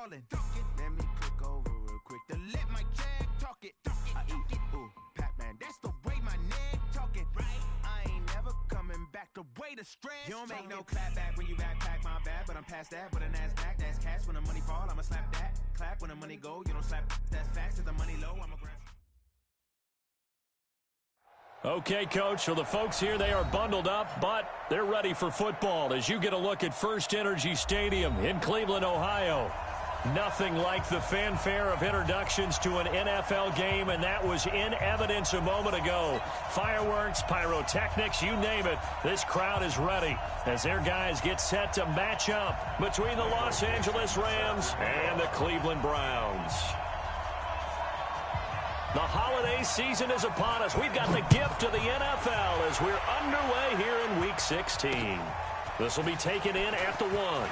ballin'. Let me click over real quick to let my jag talk it. I eat, ooh, Pac-Man, that's the way my neck talking. I ain't never coming back the way the stress. You don't make no clap back when you backpack, my bad, but I'm past that. But a NASDAQ, that's cash. When the money fall, I'ma slap that. Clap when the money go, you don't slap. That's facts. If the money low, I'ma grab. Okay, Coach, so the folks here, they are bundled up, but they're ready for football as you get a look at First Energy Stadium in Cleveland, Ohio. Nothing like the fanfare of introductions to an NFL game, and that was in evidence a moment ago. Fireworks, pyrotechnics, you name it. This crowd is ready as their guys get set to match up between the Los Angeles Rams and the Cleveland Browns. The holiday season is upon us. We've got the gift of the NFL as we're underway here in Week 16. This will be taken in at the 1.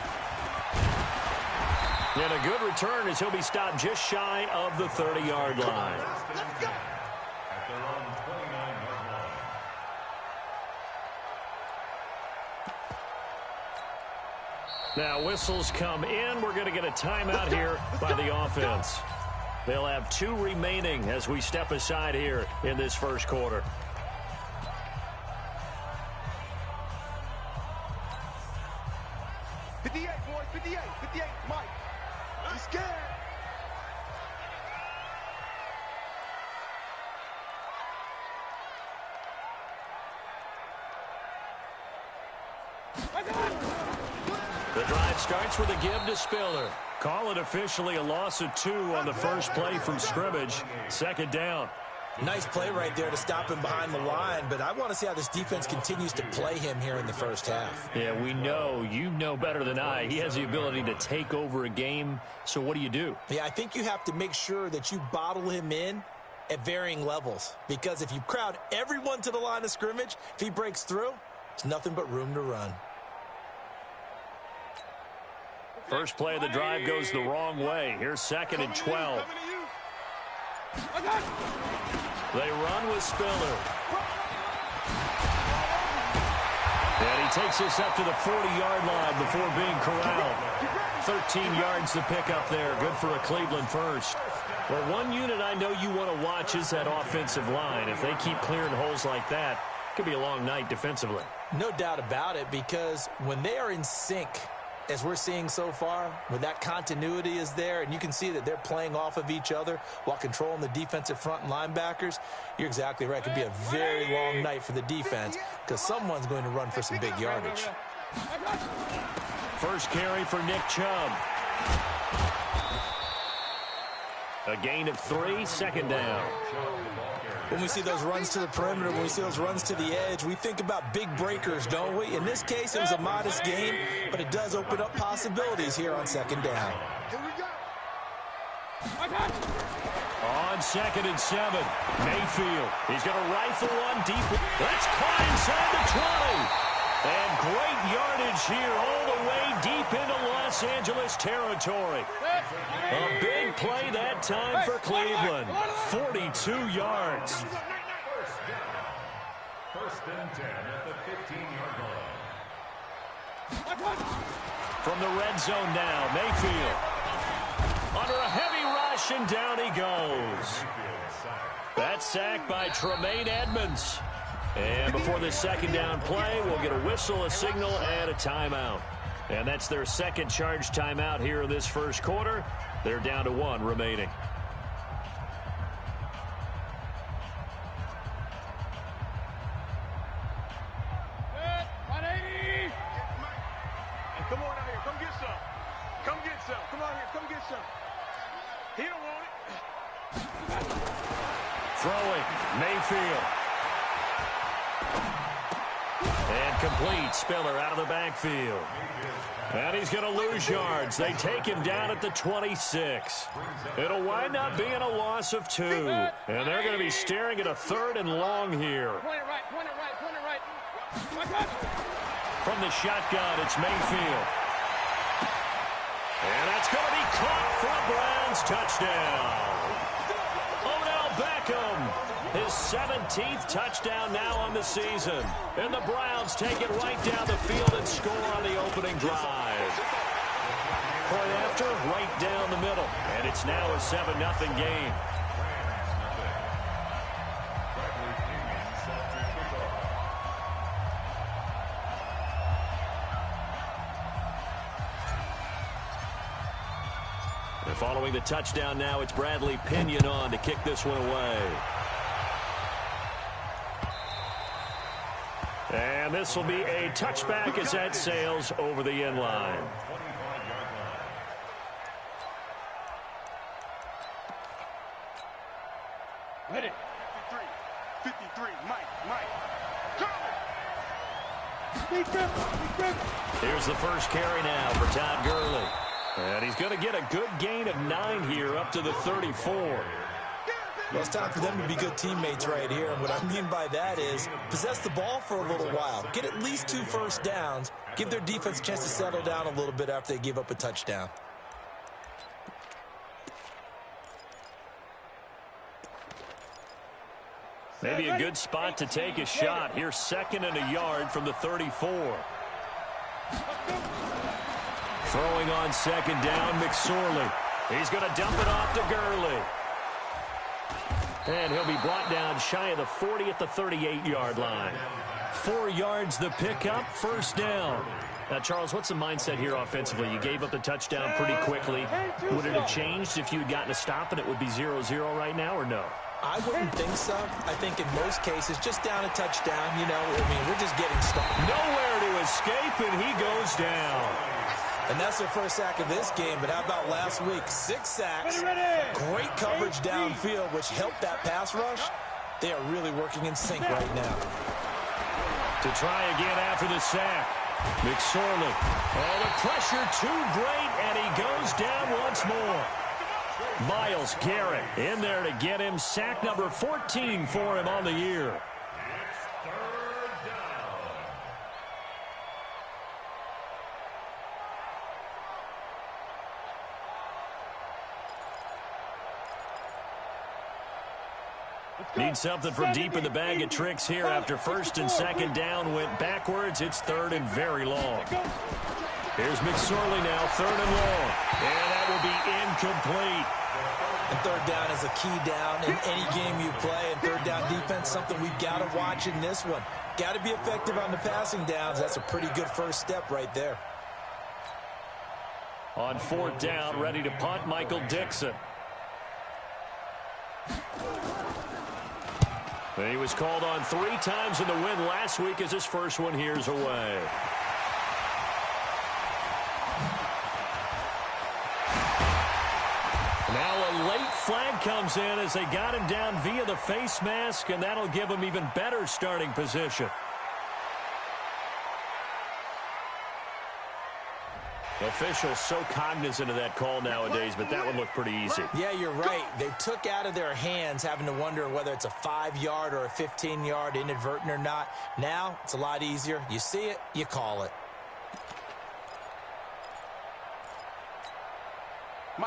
And a good return as he'll be stopped just shy of the 30-yard line. Let's go. Now whistles come in. We're going to get a timeout here by the offense. They'll have 2 remaining as we step aside here in this first quarter. Mike. He's scared. The drive starts with a give to Spiller. Call it officially a loss of 2 on the first play from scrimmage. Second down. Nice play right there to stop him behind the line, but I want to see how this defense continues to play him here in the first half. Yeah, we know. You know better than I. He has the ability to take over a game, so what do? Yeah, I think you have to make sure that you bottle him in at varying levels, because if you crowd everyone to the line of scrimmage, if he breaks through, there's nothing but room to run. First play of the drive goes the wrong way. Here's 2nd and 12. They run with Spiller. And he takes this up to the 40-yard line before being corralled. 13 yards to pick up there. Good for a Cleveland first. Well, one unit I know you want to watch is that offensive line. If they keep clearing holes like that, it could be a long night defensively. No doubt about it, because when they are in sync, as we're seeing so far, when that continuity is there and you can see that they're playing off of each other while controlling the defensive front and linebackers, you're exactly right. It could be a very long night for the defense because someone's going to run for some big yardage. First carry for Nick Chubb. A gain of 3, second down. When we see those runs to the perimeter, when we see those runs to the edge, we think about big breakers, don't we? In this case, it was a modest gain, but it does open up possibilities here on second down. Here we go. On 2nd and 7, Mayfield. He's going to rifle one deep. That's caught inside the 20. And great yardage here all the way deep into Los Angeles territory. A big play that time for Cleveland. 42 yards. First and 10 at the 15-yard line. From the red zone now, Mayfield. Under a heavy rush, and down he goes. That's sacked by Tremaine Edmonds. And before this second down play, we'll get a whistle, a signal, and a timeout. And that's their second charge timeout here in this first quarter. They're down to 1 remaining. Come on out here. Come get some. Come get some. Come on here. Come get some. He don't want it. Throwing, Mayfield. And complete. Spiller out of the backfield. And he's going to lose yards. They take him down at the 26. It'll wind up being a loss of 2. And they're going to be staring at a 3rd and long here. Point it right. Point it right. Point it right. From the shotgun, it's Mayfield. And that's going to be caught for a Browns touchdown. Odell Beckham, his 17th touchdown now on the season. And the Browns take it right down the field and score on the opening drive. Point after, right down the middle. And it's now a 7-0 game. And following the touchdown now, it's Bradley Pinion on to kick this one away. And this will be a touchback as that sails over the end line. Ready. 53, Mike. Here's the first carry now for Todd Gurley. And he's going to get a good gain of 9 here up to the 34. Well, it's time for them to be good teammates right here. And what I mean by that is possess the ball for a little while. Get at least 2 first downs. Give their defense a chance to settle down a little bit after they give up a touchdown. Maybe a good spot to take a shot. Here's 2nd and a yard from the 34. Throwing on 2nd down, McSorley. He's going to dump it off to Gurley. And he'll be brought down shy of the 40 at the 38-yard line. 4 yards the pickup, first down. Now, Charles, what's the mindset here offensively? You gave up the touchdown pretty quickly. Would it have changed if you had gotten a stop and it would be 0-0 right now, or no? I wouldn't think so. I think in most cases, just down a touchdown, you know, I mean, we're just getting started. Nowhere to escape, and he goes down. And that's their first sack of this game, but how about last week? 6 sacks, great coverage downfield, which helped that pass rush. They are really working in sync right now. To try again after the sack, McSorley. Oh, the pressure too great, and he goes down once more. Myles Garrett in there to get him sack number 14 for him on the year. Need something from deep in the bag of tricks here after 1st and 2nd down went backwards. It's 3rd and very long. Here's McSorley now, 3rd and long. And that will be incomplete. And 3rd down is a key down in any game you play. And 3rd down defense, something we've got to watch in this one. Got to be effective on the passing downs. That's a pretty good first step right there. On 4th down, ready to punt, Michael Dixon. And he was called on 3 times in the win last week as his first one here's away. Now a late flag comes in as they got him down via the face mask, and that'll give him even better starting position. Officials so cognizant of that call nowadays, but that one looked pretty easy. Yeah, you're right. They took out of their hands having to wonder whether it's a 5-yard or a 15-yard inadvertent or not. Now it's a lot easier. You see it, you call it.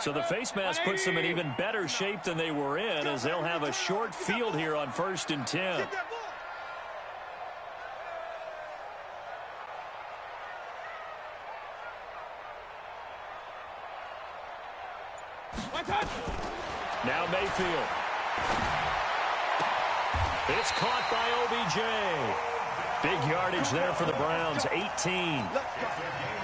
So the face mask puts them in even better shape than they were in, as they'll have a short field here on 1st and 10. Now Mayfield. It's caught by OBJ. Big yardage there for the Browns, 18.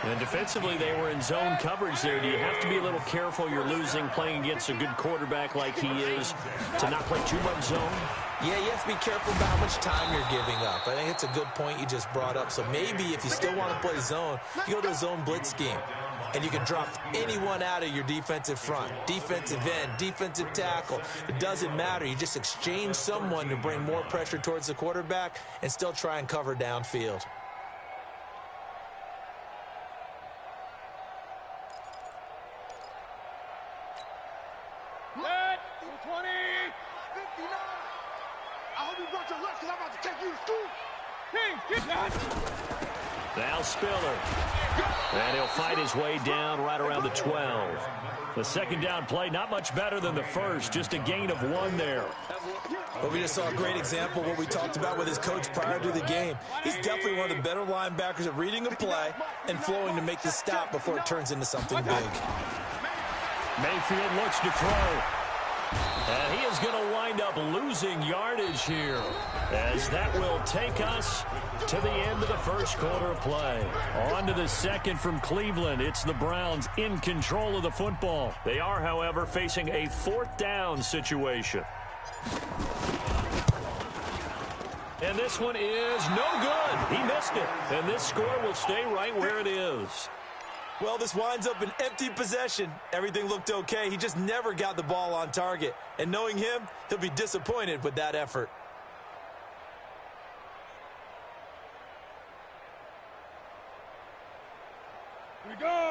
And defensively, they were in zone coverage there. Do you have to be a little careful? You're losing playing against a good quarterback like he is to not play too much zone? Yeah, you have to be careful about how much time you're giving up. I think it's a good point you just brought up. So maybe if you still want to play zone, you go to a zone blitz scheme. And you can drop anyone out of your defensive front, defensive end, defensive tackle. It doesn't matter. You just exchange someone to bring more pressure towards the quarterback and still try and cover downfield. Set, 20, 59. I hope you brought your lunch because I'm about to take you to school. Hey, get that. Now Spiller. And he'll fight his way down right around the 12. The second down play, not much better than the first. Just a gain of 1 there. But we just saw a great example of what we talked about with his coach prior to the game. He's definitely one of the better linebackers at reading a play and flowing to make the stop before it turns into something big. Mayfield looks to throw. And he is going to wind up losing yardage here, as that will take us to the end of the first quarter of play. On to the second from Cleveland. It's the Browns in control of the football. They are, however, facing a 4th down situation. And this one is no good. He missed it. And this score will stay right where it is. Well, this winds up an empty possession. Everything looked okay. He just never got the ball on target. And knowing him, he'll be disappointed with that effort.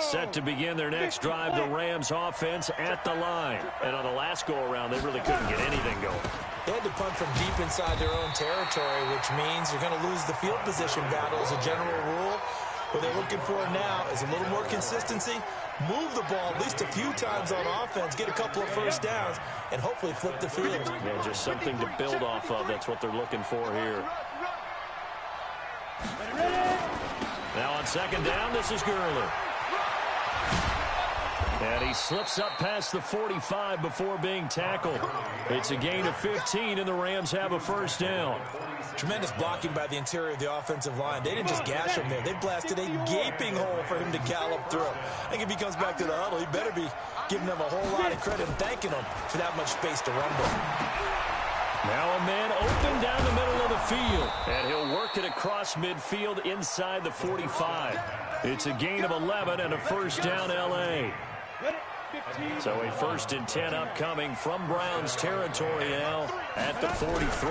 Set to begin their next drive, the Rams offense at the line. And on the last go-around, they really couldn't get anything going. They had to punt from deep inside their own territory, which means you're going to lose the field position battle as a general rule. What they're looking for now is a little more consistency, move the ball at least a few times on offense, get a couple of first downs, and hopefully flip the field. Yeah, just something to build off of. That's what they're looking for here. Now on second down, this is Gurley. And he slips up past the 45 before being tackled. It's a gain of 15, and the Rams have a first down. Tremendous blocking by the interior of the offensive line. They didn't just gash him there. They blasted a gaping hole for him to gallop through. I think if he comes back to the huddle, he better be giving them a whole lot of credit and thanking them for that much space to rumble. Now a man open down the middle of the field, and he'll work it across midfield inside the 45. It's a gain of 11 and a first down, L.A. So a 1st and 10 upcoming from Browns territory now at the 43.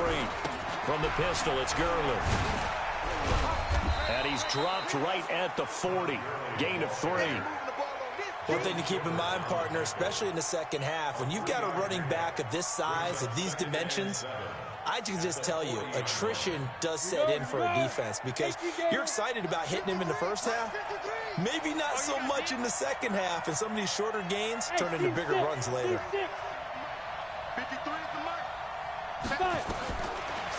From the pistol, it's Gurley. And he's dropped right at the 40. Gain of 3. One thing to keep in mind, partner, especially in the second half, when you've got a running back of this size, of these dimensions, I can just tell you, attrition does set in for a defense because you're excited about hitting him in the first half. Maybe not so much in the second half, and some of these shorter gains turn into bigger runs later.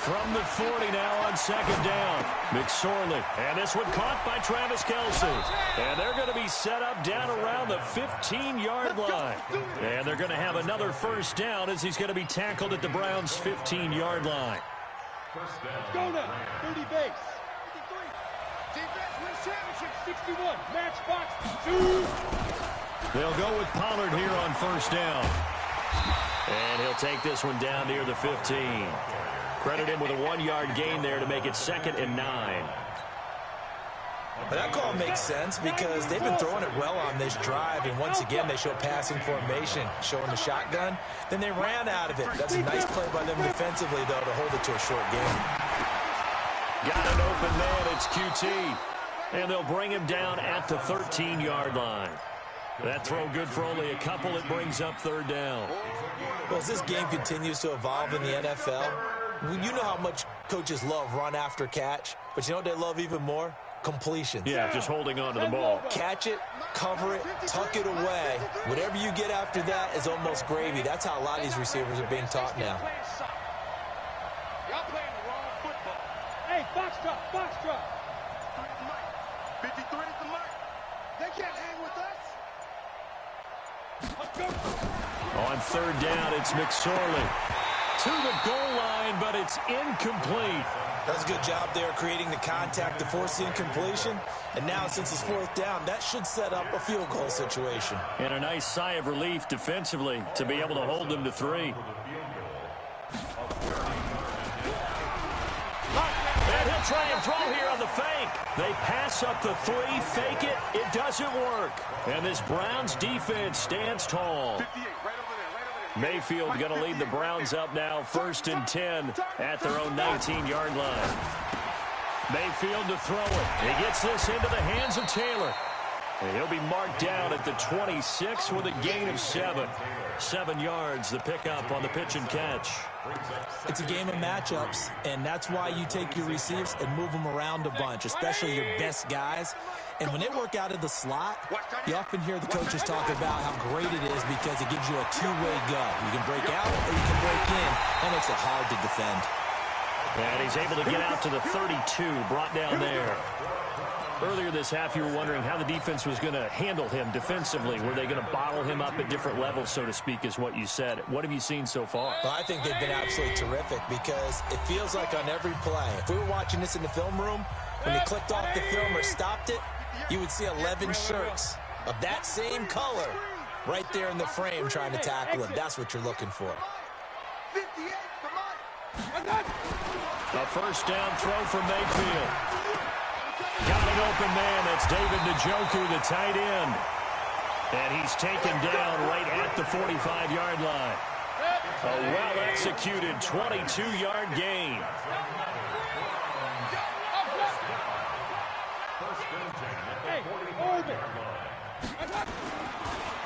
From the 40 now on second down, McSorley. And this one caught by Travis Kelce. And they're going to be set up down around the 15-yard line. And they're going to have another first down as he's going to be tackled at the Browns' 15-yard line. Let's go now. 30 base. 53. Defense wins championship. 61. Match box. 2. They'll go with Pollard here on first down. And he'll take this one down near the 15. Credit him with a 1-yard gain there to make it 2nd and 9. But that call makes sense because they've been throwing it well on this drive, and once again they show passing formation, showing the shotgun. Then they ran out of it. That's a nice play by them defensively, though, to hold it to a short game. Got an open man. It's QT. And they'll bring him down at the 13-yard line. That throw good for only a couple. It brings up 3rd down. Well, as this game continues to evolve in the NFL, you know how much coaches love run after catch, but you know what they love even more? Completions. Yeah, just holding on to the ball. Catch it, cover it, tuck it away. Whatever you get after that is almost gravy. That's how a lot of these receivers are being taught now. Y'all playing the wrong football. Hey, box drop, box drop. 53 at the mark. They can't hang with us. On 3rd down, it's McSorley. To the goal line, but it's incomplete. That's a good job there creating the contact to force the incompletion. And now, since it's 4th down, that should set up a field goal situation. And a nice sigh of relief defensively to be able to hold them to 3. And he'll try and throw here on the fake. They pass up the 3, fake it. It doesn't work. And this Browns defense stands tall. 58, right over there. Mayfield going to lead the Browns up now 1st and 10 at their own 19-yard line. Mayfield to throw it. He gets this into the hands of Taylor. And he'll be marked down at the 26 with a gain of 7. 7 yards, the pickup on the pitch and catch. It's a game of matchups, and that's why you take your receivers and move them around a bunch, especially your best guys. And when they work out of the slot, you often hear the coaches talk about how great it is because it gives you a two-way go. You can break out or you can break in. That makes it hard to defend. And he's able to get out to the 32, brought down there. Earlier this half, you were wondering how the defense was going to handle him defensively. Were they going to bottle him up at different levels, so to speak, is what you said. What have you seen so far? Well, I think they've been absolutely terrific because it feels like on every play, if we were watching this in the film room, when they clicked off the film or stopped it, you would see 11 shirts of that same color right there in the frame trying to tackle him. That's what you're looking for. A first down throw for Mayfield. Got an open man. That's David Njoku, the tight end. And he's taken down right at the 45-yard line. A well-executed 22-yard gain.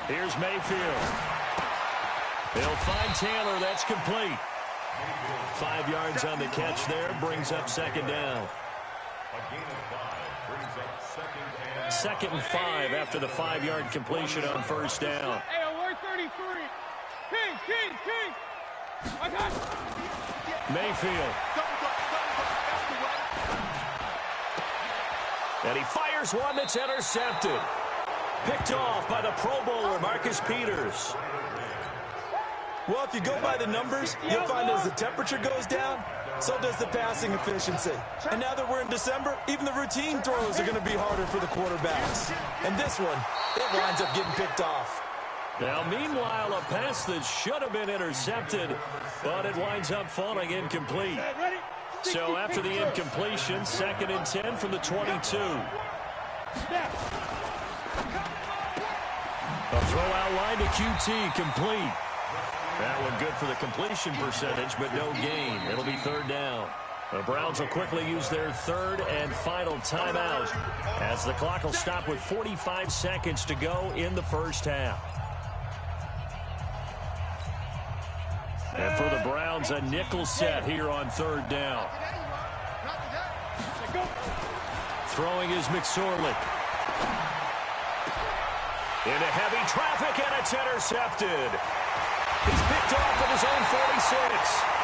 Here's Mayfield. He'll find Taylor. That's complete. 5 yards on the catch there. Brings up second down. Second and 5 after the 5-yard completion on first down. Hey, alert 33. King. I got it. Mayfield. And he fires one that's intercepted. Picked off by the Pro Bowler, Marcus Peters. Well, if you go by the numbers, you'll find as the temperature goes down, so does the passing efficiency. And now that we're in December, even the routine throws are going to be harder for the quarterbacks. And this one, it winds up getting picked off. Now, meanwhile, a pass that should have been intercepted, but it winds up falling incomplete. So after the incompletion, 2nd and 10 from the 22. A throw out line to QT, complete. That one good for the completion percentage, but no gain. It'll be third down. The Browns will quickly use their third and final timeout as the clock will stop with 45 seconds to go in the first half. And for the Browns, a nickel set here on third down. Throwing is McSorley. Into heavy traffic, and it's intercepted. He's picked off at his own 46.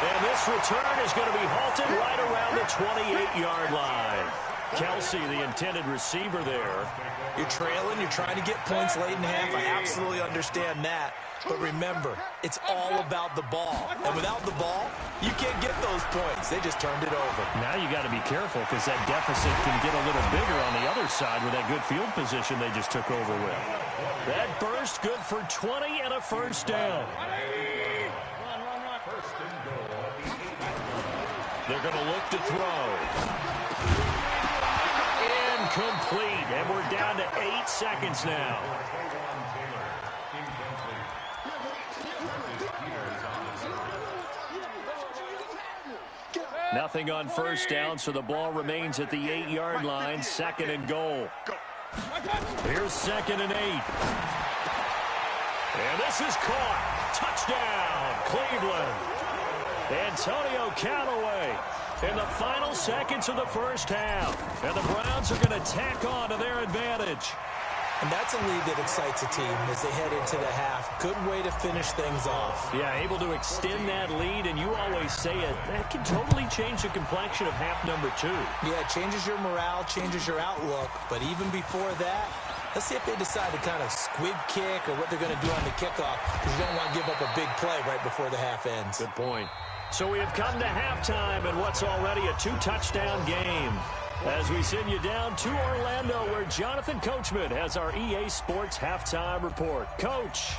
And this return is going to be halted right around the 28-yard line. Kelsey, the intended receiver there. You're trailing. You're trying to get points late in half. I absolutely understand that. But remember, it's all about the ball. And without the ball, you can't get those points. They just turned it over. Now you got to be careful because that deficit can get a little bigger on the other side with that good field position they just took over with. That burst good for 20 and a first down. They're going to look to throw. Incomplete. And we're down to 8 seconds now. Nothing on first down, so the ball remains at the 8-yard line. 2nd and goal. Here's 2nd and 8. And this is caught. Touchdown, Cleveland. Antonio Callaway in the final seconds of the first half. And the Browns are going to tack on to their advantage. And that's a lead that excites a team as they head into the half. Good way to finish things off. Yeah, able to extend that lead, and you always say it. That can totally change the complexion of half number 2. Yeah, it changes your morale, changes your outlook. But even before that, let's see if they decide to kind of squib kick or what they're going to do on the kickoff, because you don't want to give up a big play right before the half ends. Good point. So we have come to halftime in what's already a 2-touchdown game. As we send you down to Orlando, where Jonathan Coachman has our EA Sports Halftime Report. Coach.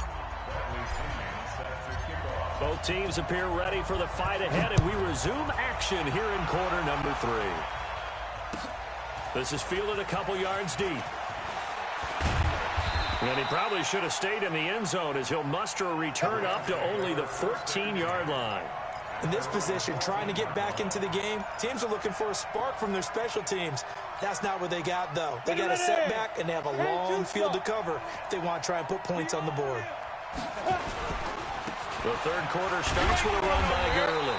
Both teams appear ready for the fight ahead, and we resume action here in quarter number 3. This is fielded a couple yards deep. And he probably should have stayed in the end zone as he'll muster a return up to only the 14-yard line. In this position, trying to get back into the game, teams are looking for a spark from their special teams. That's not what they got, though. They got a setback, and they have a long field to cover if they want to try and put points on the board. The third quarter starts with a run by Gurley.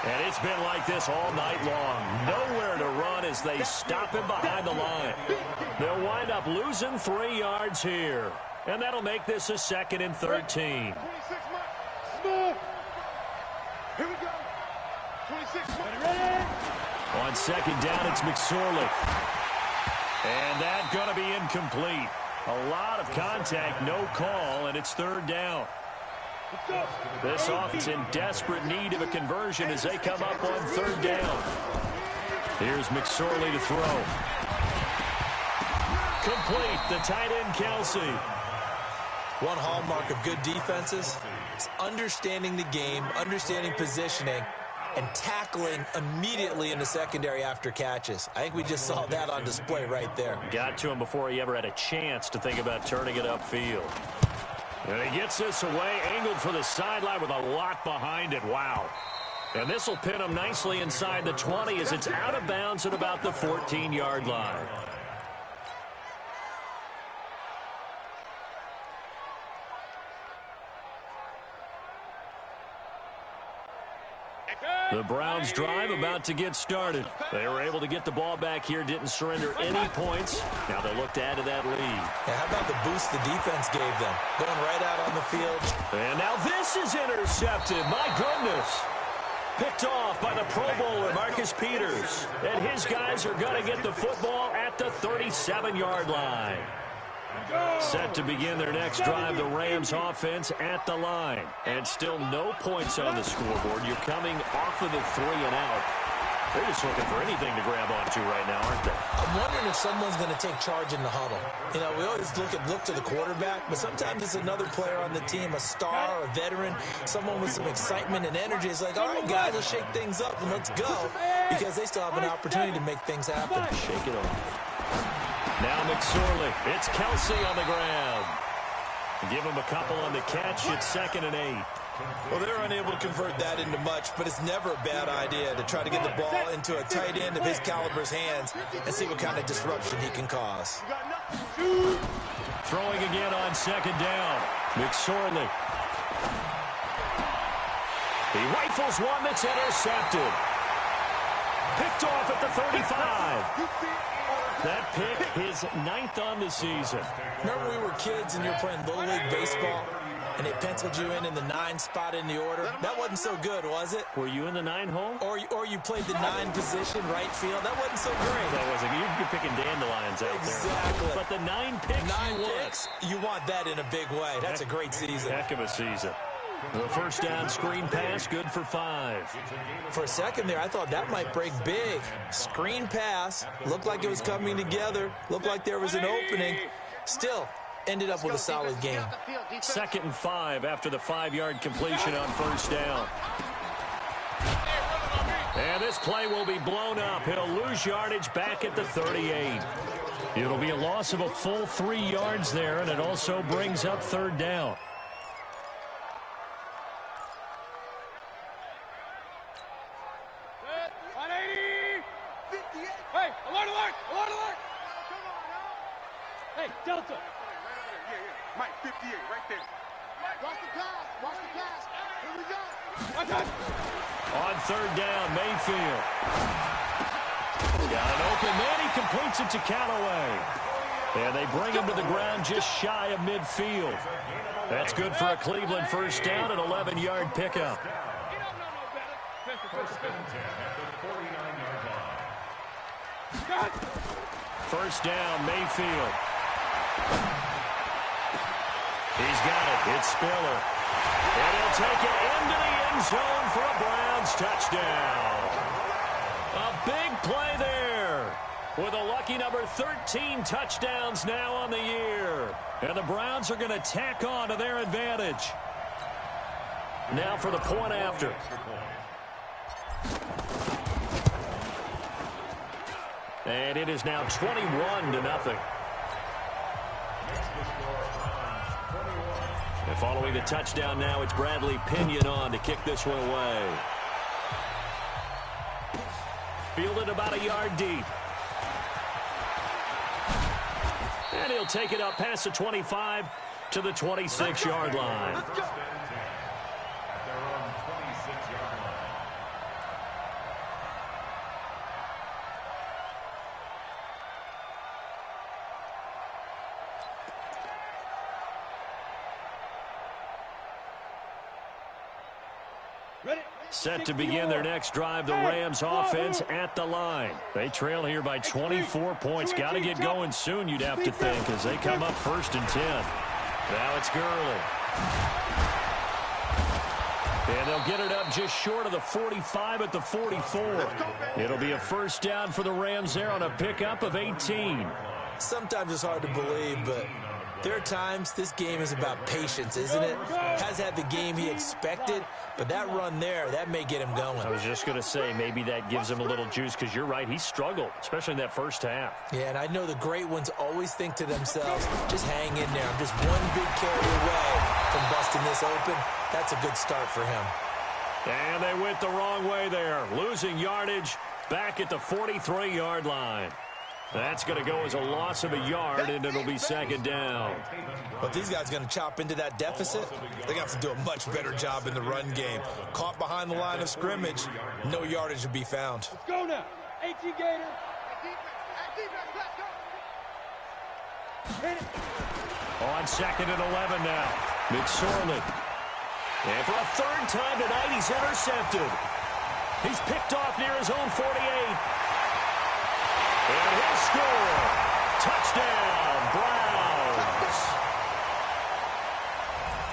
And it's been like this all night long. Nowhere to run as they stop him behind the line. They'll wind up losing 3 yards here. And that'll make this a 2nd and 13. 26 Smooth. Here we go. 26 ready. On 2nd down, it's McSorley. And that's going to be incomplete. A lot of contact, no call, and it's 3rd down. This offense in desperate need of a conversion as they come up on 3rd down. Here's McSorley to throw. Complete, the tight end, Kelsey. One hallmark of good defenses is understanding the game, understanding positioning, and tackling immediately in the secondary after catches. I think we just saw that on display right there. Got to him before he ever had a chance to think about turning it upfield. And he gets this away, angled for the sideline with a lot behind it. Wow. And this will pin him nicely inside the 20 as it's out of bounds at about the 14-yard line. The Browns drive about to get started. They were able to get the ball back here, didn't surrender any points. Now they look to add to that lead. Yeah, how about the boost the defense gave them? Going right out on the field. And now this is intercepted. My goodness. Picked off by the Pro Bowler, Marcus Peters. And his guys are going to get the football at the 37-yard line. Set to begin their next drive, the Rams offense at the line. And still no points on the scoreboard. You're coming off of the 3 and out. They're just looking for anything to grab onto right now, aren't they? I'm wondering if someone's going to take charge in the huddle. You know, we always look to the quarterback, but sometimes it's another player on the team, a star, a veteran, someone with some excitement and energy. It's like, all right, guys, let's shake things up and let's go, because they still have an opportunity to make things happen. Shake it off. Now McSorley. It's Kelsey on the ground. Give him a couple on the catch. It's 2nd and 8. Well, they're unable to convert that into much, but it's never a bad idea to try to get the ball into a tight end of his caliber's hands and see what kind of disruption he can cause. Throwing again on 2nd down. McSorley. He rifles one that's intercepted. Picked off at the 35. That pick, his 9th on the season. Remember we were kids and you were playing Little League Baseball and they penciled you in the 9 spot in the order? That wasn't so good, was it? Were you in the 9 hole? Or you played the 9 position, right field? That wasn't so great. That wasn't. You're picking dandelions out there. Exactly. But the 9 picks 9 picks, you want that in a big way. That's a great season. Heck of a season. The first down screen pass, good for 5. For a second there, I thought that might break big. Screen pass, looked like it was coming together, looked like there was an opening. Still, ended up with a solid game. 2nd and 5 after the 5-yard completion on first down. And this play will be blown up. He'll lose yardage back at the 38. It'll be a loss of a full 3 yards there, and it also brings up 3rd down. Hey, alert, alert, alert, alert! Hey, Delta. Yeah. Mike, 58, right there. Watch the pass. Here we go. Watch out. On 3rd down, Mayfield. He's got an open man. He completes it to Callaway. And they bring him to the ground just shy of midfield. That's good for a Cleveland first down, an 11-yard pickup. First down, Mayfield. He's got it. It's Spiller. And he'll take it into the end zone for a Browns touchdown. A big play there with a lucky number 13 touchdowns now on the year. And the Browns are going to tack on to their advantage. Now for the point after. And it is now 21-0. And following the touchdown now, it's Bradley Pinion on to kick this one away. Fielded about a yard deep. he'll take it up past the 25 to the 26-yard line. At their own 26-yard line. Set to begin their next drive, the Rams offense at the line. They trail here by 24 points. Got to get going soon, you'd have to think, as they come up 1st and 10. Now it's Gurley. And they'll get it up just short of the 45 at the 44. It'll be a first down for the Rams there on a pickup of 18. Sometimes it's hard to believe, but there are times this game is about patience, isn't it? Has had the game he expected, but that run there, that may get him going. I was just going to say, maybe that gives him a little juice, because you're right, he struggled, especially in that first half. Yeah, and I know the great ones always think to themselves, just hang in there. I'm just one big carry away from busting this open. That's a good start for him. And they went the wrong way there, losing yardage back at the 43-yard line. That's going to go as a loss of a yard, and it'll be 2nd down. But these guys are going to chop into that deficit. They're going to have to do a much better job in the run game. Caught behind the line of scrimmage, no yardage to be found. Let's go now. 18 Gator. Hit it. On 2nd and 11 now, McSorley. And for a 3rd time tonight, he's intercepted. He's picked off near his own 48. And he'll score. Touchdown, Browns.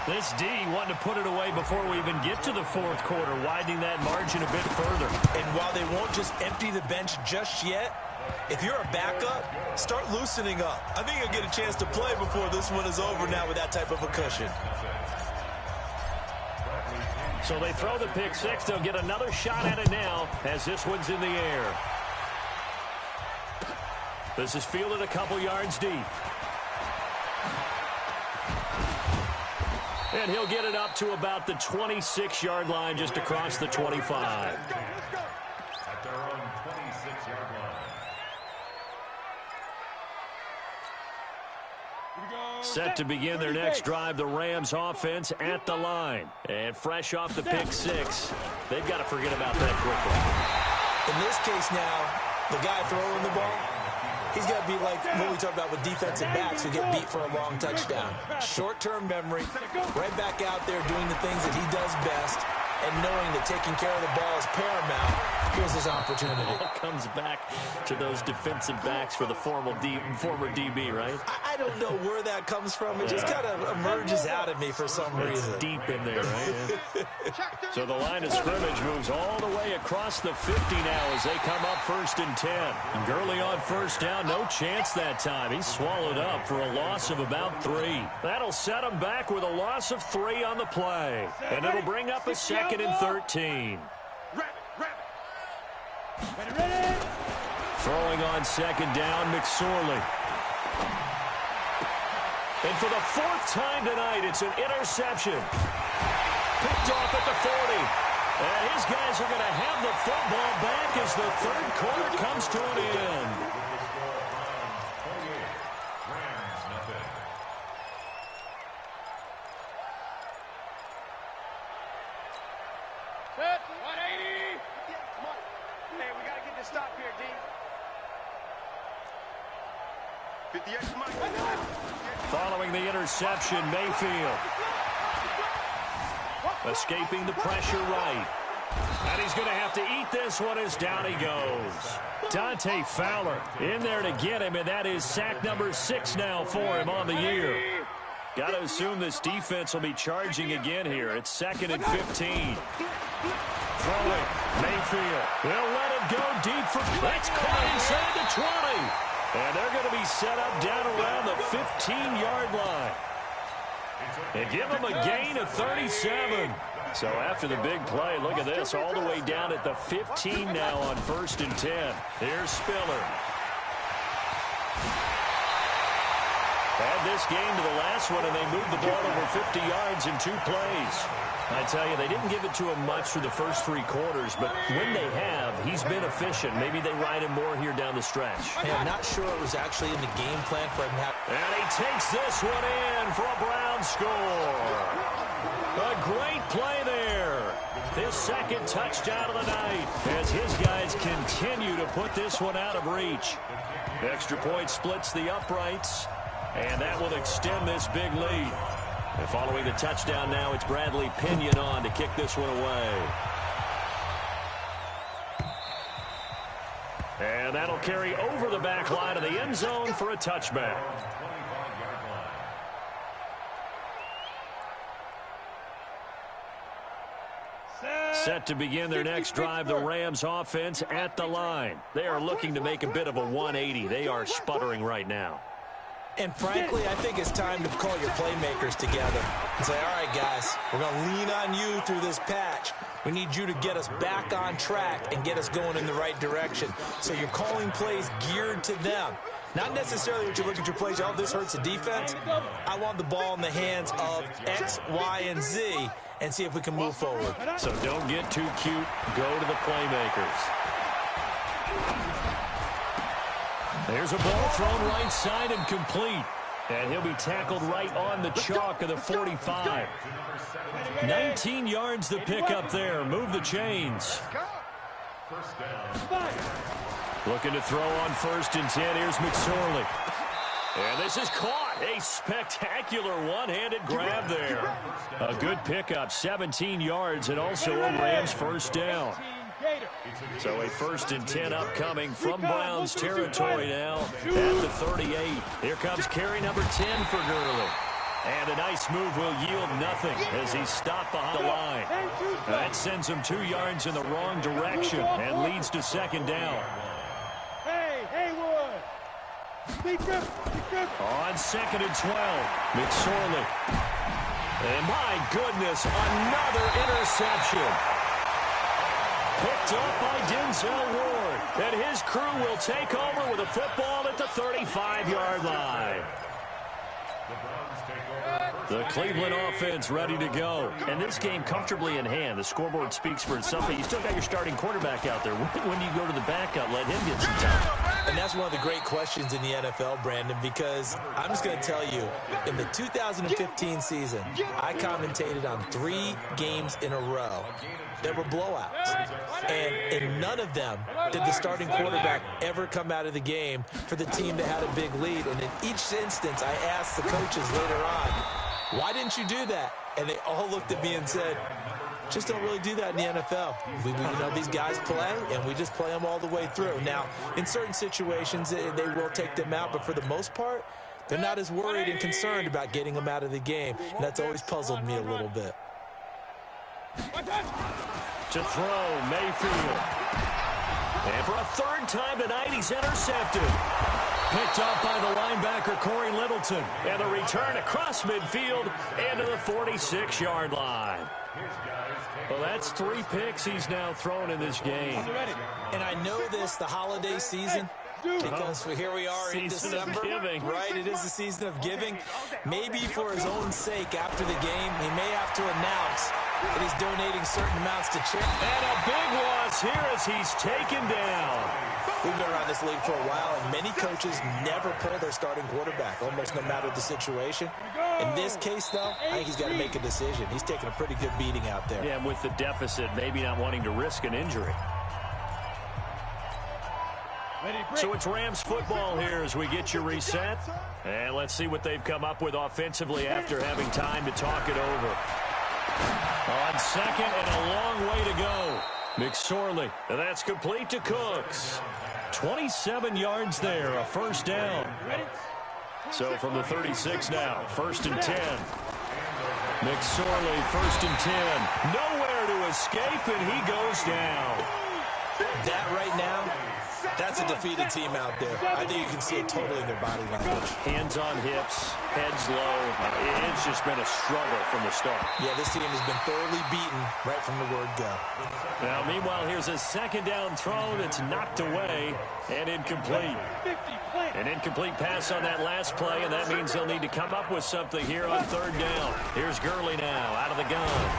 This D wanting to put it away before we even get to the 4th quarter, widening that margin a bit further. And while they won't just empty the bench just yet, if you're a backup, start loosening up. I think you'll get a chance to play before this one is over now with that type of a cushion. So they throw the pick six. They'll get another shot at it now as this one's in the air. This is fielded a couple yards deep. And he'll get it up to about the 26-yard line, just across the 25. At their own 26-yard line. Set to begin their next drive, the Rams offense at the line. And fresh off the pick six, they've got to forget about that quickly. In this case now, the guy throwing the ball, he's got to be like what we talked about with defensive backs who get beat for a long touchdown. Short-term memory, right back out there doing the things that he does best, and knowing that taking care of the ball is paramount. Here's his opportunity. It all comes back to those defensive backs for the former DB, right? I don't know where that comes from. It just kind of emerges out of me for some reason. It's deep in there, right? So the line of scrimmage moves all the way across the 50 now as they come up 1st and 10. And Gurley on 1st down, no chance that time. He's swallowed up for a loss of about 3. That'll set him back with a loss of 3 on the play. And it'll bring up a 2nd and 13. Ready. Throwing on 2nd down, McSorley. And for the 4th time tonight, it's an interception. Picked off at the 40. And his guys are going to have the football back as the 3rd quarter comes to an end. Rams, nothing. Set. 180. Come on. Hey, we got to get this stop here, D. 58, Mike. Following the interception, Mayfield. Escaping the pressure right. And he's going to have to eat this one as down he goes. Dante Fowler in there to get him, and that is sack number 6 now for him on the year. Got to assume this defense will be charging again here. It's 2nd and 15. Throwing, Mayfield. They'll let it go deep for... That's caught inside the 20. And they're going to be set up down around the 15-yard line. And give them a gain of 37. So after the big play, look at this, all the way down at the 15 now on 1st and 10. Here's Spiller. Add this game to the last one, and they moved the ball over 50 yards in 2 plays. I tell you, they didn't give it to him much through the first 3 quarters, but when they have, he's been efficient. Maybe they ride him more here down the stretch. Hey, I'm not sure it was actually in the game plan for him to have. And he takes this one in for a Brown score. A great play there. His second touchdown of the night as his guys continue to put this one out of reach. Extra point splits the uprights, and that will extend this big lead. And following the touchdown now, it's Bradley Pinion on to kick this one away. And that'll carry over the back line of the end zone for a touchback. Set to begin their next drive, the Rams offense at the line. They are looking to make a bit of a 180. They are sputtering right now. And frankly, I think it's time to call your playmakers together and say, all right, guys, we're going to lean on you through this patch. We need you to get us back on track and get us going in the right direction. So you're calling plays geared to them. Not necessarily that you look at your plays, oh, this hurts the defense. I want the ball in the hands of X, Y, and Z and see if we can move forward. So don't get too cute. Go to the playmakers. There's a ball thrown right side and complete. And he'll be tackled right on the chalk of the 45. 19 yards the pickup there. Move the chains. Looking to throw on 1st and 10. Here's McSorley. And this is caught. A spectacular one-handed grab there. A good pickup, 17 yards, and also a Rams first down. So a 1st and 10 upcoming from Browns territory now at the 38. Here comes carry number 10 for Gurley. And a nice move will yield nothing as he's stopped behind the line. That sends him 2 yards in the wrong direction and leads to 2nd down. On 2nd and 12, McSorley. And my goodness, another interception. Picked up by Denzel Ward. And his crew will take over with a football at the 35-yard line. The Cleveland offense ready to go. And this game comfortably in hand. The scoreboard speaks for itself. But you still got your starting quarterback out there. When do you go to the backup, let him get some time? And that's one of the great questions in the NFL, Brandon, because I'm just going to tell you, in the 2015 season, I commentated on 3 games in a row. There were blowouts. And in none of them did the starting quarterback ever come out of the game for the team that had a big lead. And in each instance, I asked the coaches later on, why didn't you do that? And they all looked at me and said, just don't really do that in the NFL. You know, these guys play, and we just play them all the way through. Now, in certain situations, they will take them out, but for the most part, they're not as worried and concerned about getting them out of the game. And that's always puzzled me a little bit. To throw, Mayfield. And for a 3rd time tonight, he's intercepted. Picked up by the linebacker, Corey Littleton. And the return across midfield into the 46-yard line. Well, that's 3 picks he's now thrown in this game. And I know this, the holiday season, because here we are in December, right? It is the season of giving. Maybe for his own sake after the game, he may have to announce that he's donating certain amounts to charity. And a big loss here as he's taken down. We've been around this league for a while, and many coaches never pull their starting quarterback, almost no matter the situation. In this case, though, I think he's got to make a decision. He's taking a pretty good beating out there. Yeah, and with the deficit, maybe not wanting to risk an injury. So it's Rams football here as we get you reset. And let's see what they've come up with offensively after having time to talk it over. On 2nd and a long way to go. McSorley, and that's complete to Cooks. 27 yards there, a 1st down. So from the 36 now, 1st and 10. McSorley, 1st and 10. Nowhere to escape, and he goes down. That right now That's a defeated team out there. I think you can see it totally in their body language. Hands on hips, heads low. It's just been a struggle from the start. Yeah, this team has been thoroughly beaten right from the word go. Now, meanwhile, here's a second down throw that's knocked away and incomplete. An incomplete pass on that last play, and that means they'll need to come up with something here on third down. Here's Gurley now out of the gun.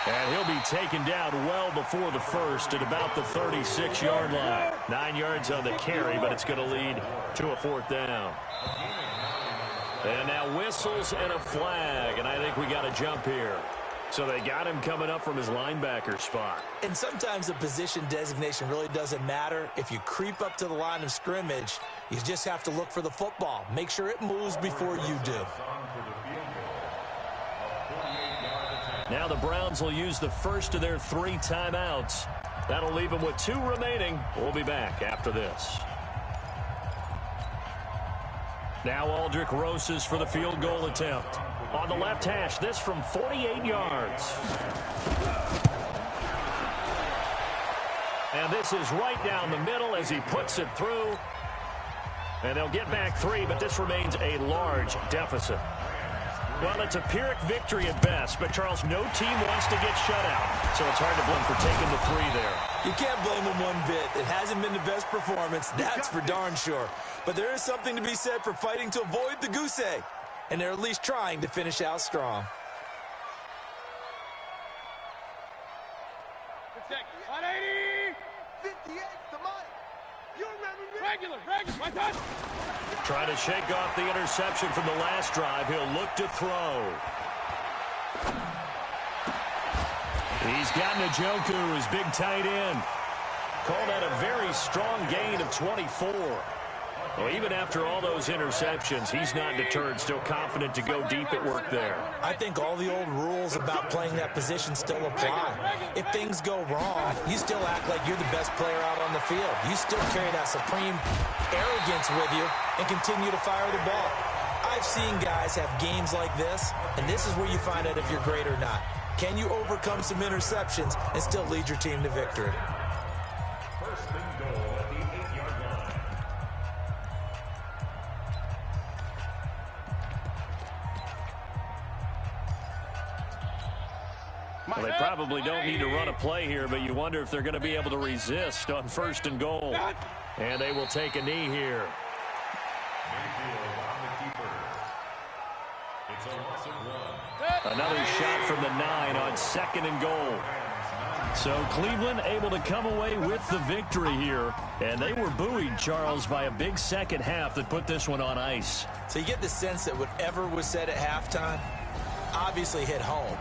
And he'll be taken down well before the first at about the 36-yard line. 9 yards on the carry, but it's going to lead to a fourth down. And now whistles and a flag, and I think we got a jump here. So they got him coming up from his linebacker spot. And sometimes the position designation really doesn't matter. If you creep up to the line of scrimmage, you just have to look for the football. Make sure it moves before you do. Now the Browns will use the first of their 3 timeouts. That'll leave them with 2 remaining. We'll be back after this. Now Aldrick Rosas for the field goal attempt. On the left hash, this from 48 yards. And this is right down the middle as he puts it through. And they'll get back 3, but this remains a large deficit. Well, it's a Pyrrhic victory at best, but, Charles, no team wants to get shut out, so it's hard to blame for taking the 3 there. You can't blame them one bit. It hasn't been the best performance, that's for darn sure. But there is something to be said for fighting to avoid the goose egg, and they're at least trying to finish out strong. Protect. 180. 58, the money. You remember me? Regular, my touch. Trying to shake off the interception from the last drive. He'll look to throw. He's got Njoku, his big tight end. Called that a very strong gain of 24. Well, even after all those interceptions, he's not deterred, still confident to go deep at work there. I think all the old rules about playing that position still apply. If things go wrong, you still act like you're the best player out on the field. You still carry that supreme arrogance with you and continue to fire the ball. I've seen guys have games like this, and this is where you find out if you're great or not. Can you overcome some interceptions and still lead your team to victory? First and goal at the 8-yard line. Well, they probably don't need to run a play here, but you wonder if they're going to be able to resist on first and goal. And they will take a knee here. Mayfield on the keeper. It's a loss of 1. Another shot from the 9 on second and goal. So Cleveland able to come away with the victory here. And they were buoyed, Charles, by a big second half that put this one on ice. So you get the sense that whatever was said at halftime obviously hit home.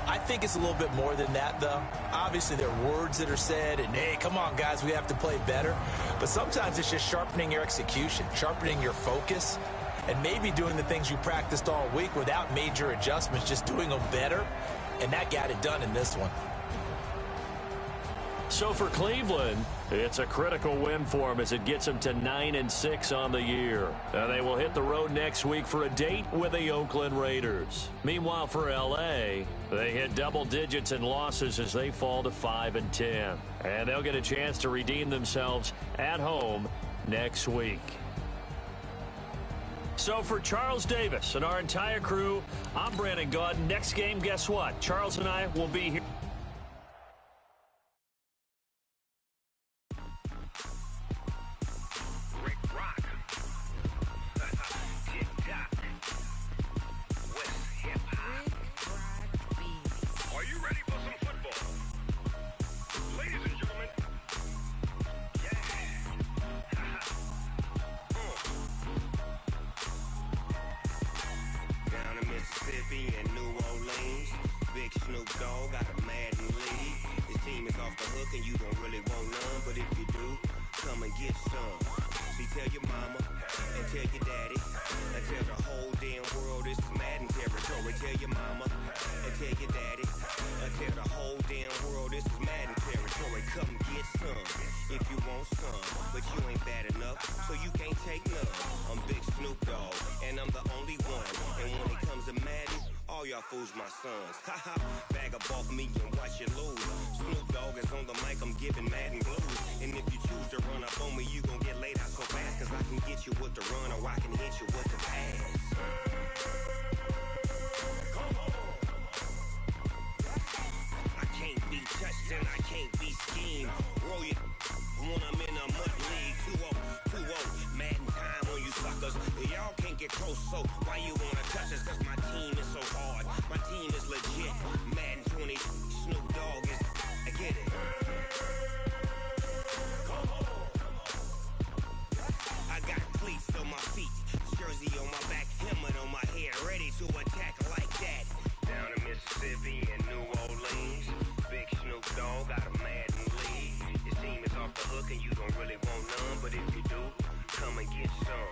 I think it's a little bit more than that, though. Obviously, there are words that are said, and, hey, come on, guys, we have to play better. But sometimes it's just sharpening your execution, sharpening your focus, and maybe doing the things you practiced all week without major adjustments, just doing them better, and that got it done in this one. So for Cleveland, it's a critical win for them as it gets them to 9-6 on the year. And they will hit the road next week for a date with the Oakland Raiders. Meanwhile, for L.A., they hit double digits in losses as they fall to 5-10. And they'll get a chance to redeem themselves at home next week. So for Charles Davis and our entire crew, I'm Brandon Gaud. Next game, guess what? Charles and I will be here. y'all fools my sons. Haha, bag up off me and watch you lose. Snoop Dogg is on the mic, I'm giving Madden blues. And if you choose to run up on me, you gon' get laid out so fast. Cause I can get you with the run or I can hit you with the pass. I can't be touched and I can't be schemed. Roll you when I'm in a mud league. 2-0, Madden time on you suckers. Y'all can't get close, so why you wanna touch us? Cause my team is so hard, my team is legit. Madden 20, Snoop Dogg is, I get it. I got cleats on my feet, jersey on my back, helmet on my head, ready to attack like that. Down in Mississippi and New Orleans, big Snoop Dogg got a Madden league. Your team is off the hook and you don't really want none, but if you do, come and get some.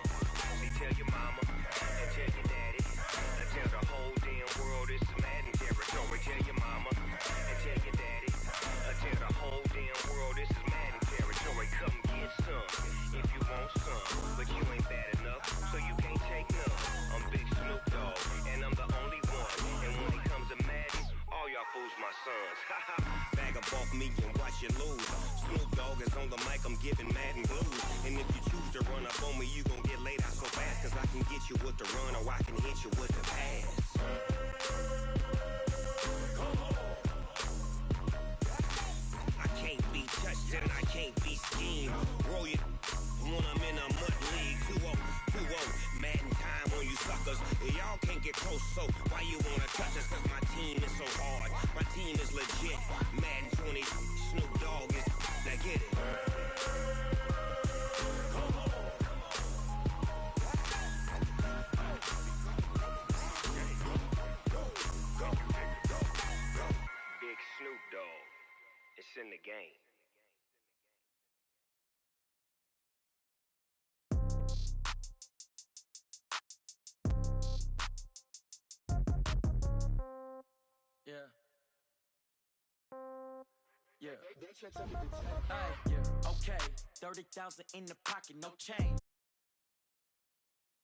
See, tell your mama and tell your daddy, and tell the whole damn world this is Madden territory. Tell your mama and tell your daddy, and tell the whole damn world this is Madden territory. Come get some if you want some, but you ain't bad enough, so you can't take none. I'm Big Snoop Dogg, and I'm the only one. And when it comes to Madden, all y'all fools my sons. Haha, bag up off me and watch you lose. Snoop Dogg is on the mic, I'm giving Madden blues. And if you choose to run up on me, you gon' get laid out so fast. Cause I can get you with the run or I can hit you with the pass. I can't be touched and I can't be schemed. Roll you when I'm in a mud league. 2-0, Madden time on you suckers. Y'all can't get close, so why you wanna touch us? Cause my team is so hard, my team is legit. Madden 20, Snoop Dogg is, now get it. Big Snoop Dogg, it's in the game. Yeah. Yeah. Hey, yeah. Okay. 30,000 in the pocket, no change.